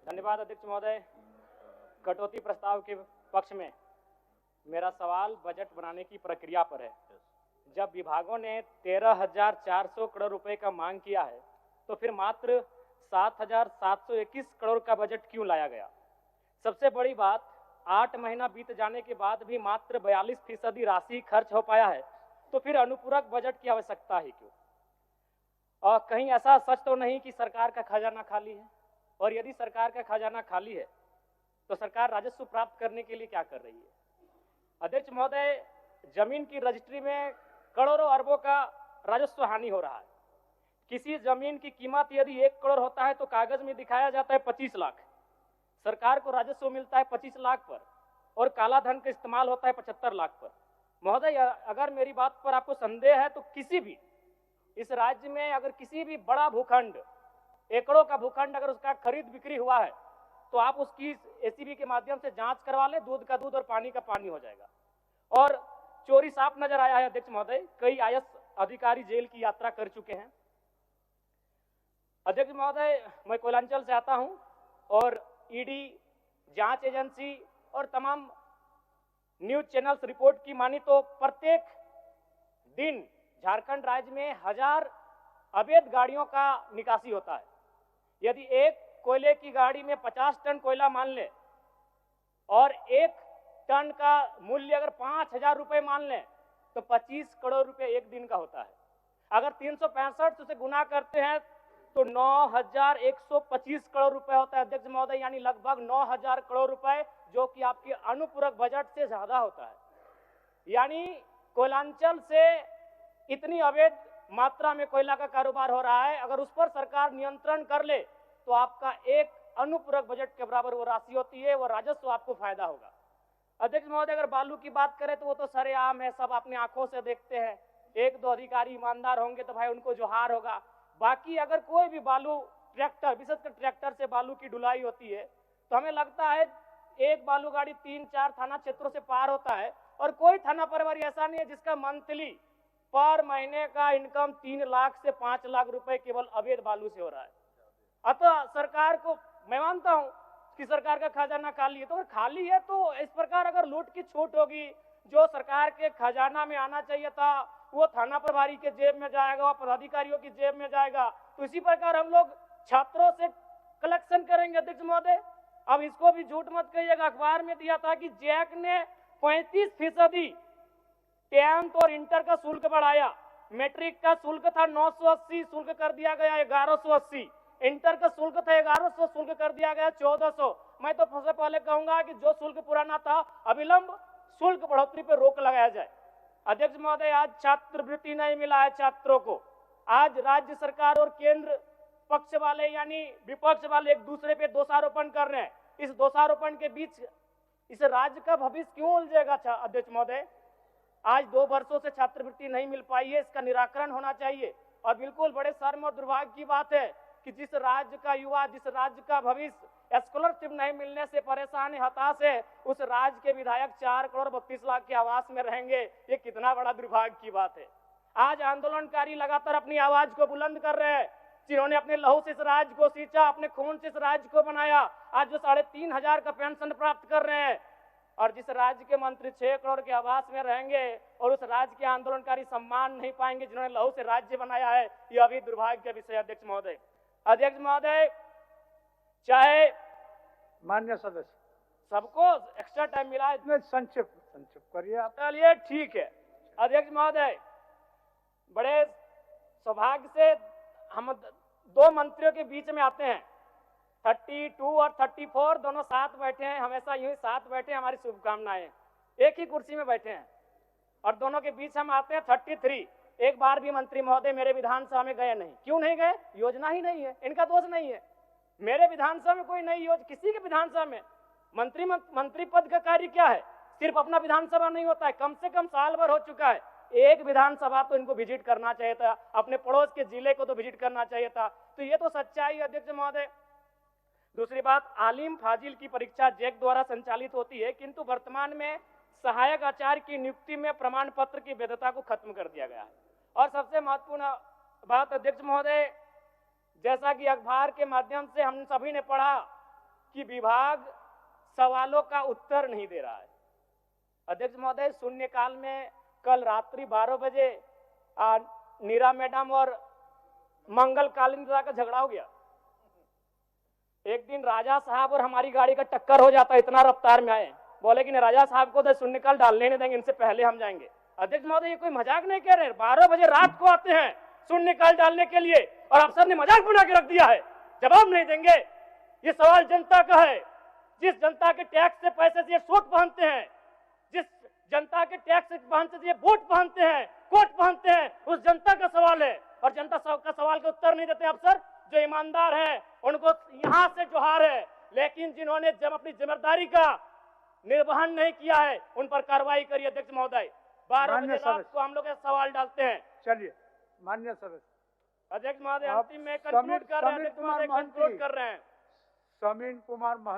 धन्यवाद अध्यक्ष महोदय। कटौती प्रस्ताव के पक्ष में मेरा सवाल बजट बनाने की प्रक्रिया पर है। जब विभागों ने 13,400 करोड़ रुपए का मांग किया है तो फिर मात्र 7,721 करोड़ का बजट क्यों लाया गया? सबसे बड़ी बात, 8 महीना बीत जाने के बाद भी मात्र 42% राशि खर्च हो पाया है, तो फिर अनुपूरक बजट की आवश्यकता ही क्यों? और कहीं ऐसा सच तो नहीं कि सरकार का खजाना खाली है? और यदि सरकार का खजाना खाली है तो सरकार राजस्व प्राप्त करने के लिए क्या कर रही है? अध्यक्ष महोदय, जमीन की रजिस्ट्री में करोड़ों अरबों का राजस्व हानि हो रहा है। किसी जमीन की कीमत यदि 1 करोड़ होता है तो कागज में दिखाया जाता है 25 लाख। सरकार को राजस्व मिलता है 25 लाख पर और काला धन का इस्तेमाल होता है 75 लाख पर। महोदय, अगर मेरी बात पर आपको संदेह है तो किसी भी इस राज्य में अगर किसी भी बड़ा भूखंड, एकड़ों का भूखंड अगर उसका खरीद बिक्री हुआ है तो आप उसकी एसीबी के माध्यम से जांच करवा ले, दूध का दूध और पानी का पानी हो जाएगा। और चोरी साफ नजर आया है अध्यक्ष महोदय। कई आईएएस अधिकारी जेल की यात्रा कर चुके हैं। अध्यक्ष महोदय, मैं कोयलांचल से आता हूं और ईडी, जांच एजेंसी और तमाम न्यूज चैनल्स रिपोर्ट की मानी तो प्रत्येक दिन झारखंड राज्य में 1000 अवैध गाड़ियों का निकासी होता है। यदि एक कोयले की गाड़ी में 50 टन कोयला मान ले और 1 टन का मूल्य अगर 5,000 रुपए मान लें तो 25 करोड़ रुपए एक दिन का होता है। अगर 365 से गुना करते हैं तो 9,125 करोड़ रुपए होता है अध्यक्ष महोदय, यानी लगभग 9,000 करोड़ रुपए, जो कि आपके अनुपूरक बजट से ज्यादा होता है। यानी कोयलांचल से इतनी अवैध मात्रा में कोयला का कारोबार हो रहा है, अगर उस पर सरकार नियंत्रण कर ले तो आपका एक अनुपूरक बजट के बराबर वो राशि होती है, वो राजस्व आपको फायदा होगा। अध्यक्ष महोदय, अगर बालू की बात करें तो वो तो सरेआम है, सब अपनी आंखों से देखते हैं। 1-2 अधिकारी ईमानदार होंगे तो भाई उनको जोहार होगा। बाकी अगर कोई भी बालू ट्रैक्टर, विशेषकर ट्रैक्टर से बालू की ढुलाई होती है तो हमें लगता है एक बालू गाड़ी 3-4 थाना क्षेत्रों से पार होता है और कोई थाना प्रभारी ऐसा नहीं है जिसका मंथली पर महीने का इनकम 3 लाख से 5 लाख रुपए केवल अवैध बालू से हो रहा है। अतः सरकार को, मैं मानता हूं कि सरकार का खजाना खाली है, तो अगर खाली है तो इस प्रकार अगर लूट की छूट होगी, जो सरकार के खजाना में आना चाहिए था वो थाना प्रभारी के जेब में जाएगा, वो पदाधिकारियों की जेब में जाएगा। तो इसी प्रकार हम लोग छात्रों से कलेक्शन करेंगे अध्यक्ष महोदय। अब इसको भी झूठ मत कहिएगा, अखबार में दिया था कि जैक ने 35% 10th और इंटर का शुल्क बढ़ाया। मैट्रिक का शुल्क था 980, शुल्क कर दिया गया 1180। इंटर का शुल्क था 1100, शुल्क कर दिया गया 1400। मैं तो सबसे पहले कहूंगा कि जो शुल्क पुराना था अविलंब शुल्क बढ़ोतरी पर रोक लगाया जाए। अध्यक्ष महोदय, आज छात्रवृत्ति नहीं मिला है छात्रों को। आज राज्य सरकार और केंद्र पक्ष वाले यानी विपक्ष वाले एक दूसरे पे दोषारोपण कर रहे हैं। इस दोषारोपण के बीच इस राज्य का भविष्य क्यों उलझेगा अध्यक्ष महोदय? आज 2 वर्षों से छात्रवृत्ति नहीं मिल पाई है, इसका निराकरण होना चाहिए। और बिल्कुल बड़े शर्म और दुर्भाग्य की बात है कि जिस राज्य का युवा, जिस राज्य का भविष्य स्कॉलरशिप नहीं मिलने से परेशान है, हताश है, उस राज्य के विधायक 4 करोड़ 32 लाख के आवास में रहेंगे। ये कितना बड़ा दुर्भाग्य की बात है। आज आंदोलनकारी लगातार अपनी आवाज को बुलंद कर रहे हैं, जिन्होंने अपने लहू से इस राज्य को सींचा, अपने खून से इस राज्य को बनाया। आज जो 3,500 का पेंशन प्राप्त कर रहे हैं और जिस राज्य के मंत्री 6 करोड़ के आवास में रहेंगे और उस राज्य के आंदोलनकारी सम्मान नहीं पाएंगे जिन्होंने लहू से राज्य बनाया है, यह अभी दुर्भाग्य का विषय। अध्यक्ष महोदय, चाहे मान्य सदस्य सबको एक्स्ट्रा टाइम मिला है, इसमें संक्षिप्त करिए आप। चलिए ठीक है। अध्यक्ष महोदय, बड़े सौभाग्य से हम 2 मंत्रियों के बीच में आते हैं। 32 और 34 दोनों साथ बैठे हैं, हमेशा यूं ही साथ बैठे, हमारी शुभकामनाएं। एक ही कुर्सी में बैठे हैं और दोनों के बीच हम आते हैं 33। एक बार भी मंत्री महोदय मेरे विधानसभा में गए नहीं। क्यों नहीं गए? योजना ही नहीं है, इनका दोष नहीं है। मेरे विधानसभा में कोई नई योजना, किसी के विधानसभा में मंत्री पद का कार्य क्या है? सिर्फ अपना विधानसभा नहीं होता है, कम से कम साल भर हो चुका है। एक विधानसभा तो इनको विजिट करना चाहिए था, अपने पड़ोस के जिले को तो विजिट करना चाहिए था। तो ये तो सच्चाई है अध्यक्ष महोदय। दूसरी बात, आलिम फाजिल की परीक्षा जैक द्वारा संचालित होती है, किंतु वर्तमान में सहायक आचार्य की नियुक्ति में प्रमाण पत्र की वैधता को खत्म कर दिया गया है। और सबसे महत्वपूर्ण बात अध्यक्ष महोदय, जैसा कि अखबार के माध्यम से हम सभी ने पढ़ा कि विभाग सवालों का उत्तर नहीं दे रहा है। अध्यक्ष महोदय, शून्यकाल में कल रात्रि 12 बजे नीरा मैडम और मंगल कालिंदा का झगड़ा हो गया। एक दिन राजा साहब और हमारी गाड़ी का टक्कर हो जाता, इतना रफ्तार में आए, बोले कि राजा साहब को तो शून्यकाल डालने नहीं देंगे, इनसे पहले हम जाएंगे। अध्यक्ष महोदय, ये कोई मजाक नहीं कह रहे। 12 बजे रात को आते हैं शून्यकाल डालने के लिए और अफसर ने मजाक बना के रख दिया है, जवाब नहीं देंगे। ये सवाल जनता का है, जिस जनता के टैक्स से पैसे से ये सूट पहनते हैं, जिस जनता के टैक्स से ये बूट पहनते हैं, कोट पहनते हैं, उस जनता का सवाल है। और जनता का सवाल का उत्तर नहीं देते अफसर। जो ईमानदार है उनको यहां से जोहार है, लेकिन जिन्होंने जब अपनी जिम्मेदारी का निर्वहन नहीं किया है उन पर कार्रवाई करिए। अध्यक्ष महोदय, 12 बजे रात को हम लोग सवाल डालते हैं। चलिए माननीय सदस्य। अध्यक्ष महोदय, अंतिम में कंक्लूड कर रहे हैं। समीन कुमार महंती।